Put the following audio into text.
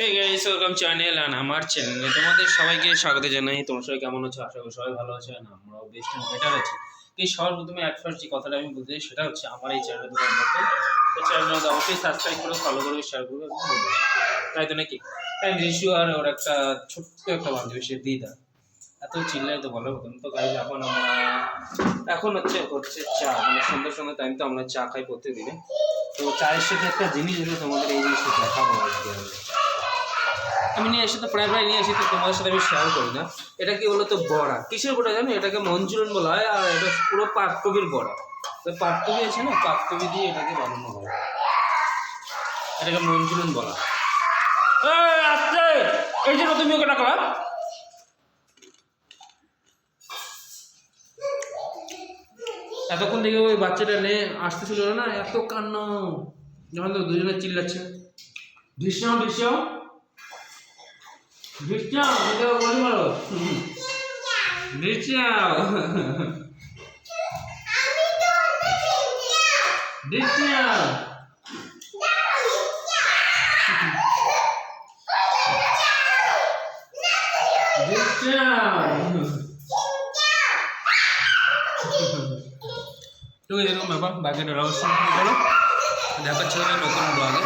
এই guys welcome channel আর আমার চ্যানেলে তোমাদের সবাইকে স্বাগত জানাই। তোমরা সবাই কেমন আছো? আশা করি সবাই ভালো আছো, আর আমরাও বেস্ট এন্ড বেটার আছি। এই সবার প্রথমে ফার্স্ট যে কথাটা আমি বলতে চাই সেটা হচ্ছে আমার এই চ্যানেলে তোমরা নতুন, এই চ্যানেলটা অবশ্যই সাবস্ক্রাইব করো, ফলো করো, শেয়ার করো এবং বন্ধু, তাই তো নাকি? তাই রিশু আর ওর একটা ছোট্ট একটা বান্ধবী সে দিদা এত চিল্লাই তো বলার মতন। তো গাইস এখন হচ্ছে চা, মানে সন্ধ্যার সময় টাইম তো আমরা চা খাই প্রত্যেকদিনে। তো চায়ের সাথে একটা জিনিস হলো তোমাদের এই জিনিসটা দেখাবো আজকে আমি নিয়ে এসে তো প্রায় নিয়ে আসি, তো তোমাদের সাথে আমি শেয়ার করি না। এটা কি বলতো বড়া, কিসের বড়া জানো? এটাকে মঞ্চুরিয়ান বলা হয়, আর এটা পুরো পাটকপির বড়া। তো পাটকপি আছে না, পাটকপি দিয়ে এটাকে বানানো হয়, এটাকে মঞ্চুরিয়ান বলা হয়। আস্তে, এই জন্য তুমি ওকে ডাকলা। এতক্ষণ থেকে ওই বাচ্চাটা আসতেছিল না, এত কান্না যখন তো দুজনে চিল্লাচ্ছে দৃশ্যাম দৃশ্যাম দৃশ্যাম, এটা বলি বলো দৃশ্যাম দৃশ্যাম তো এরকম ব্যাপার। বাকিটা রহস্য বলো, দেখাচ্ছে নতুন ব্লগে।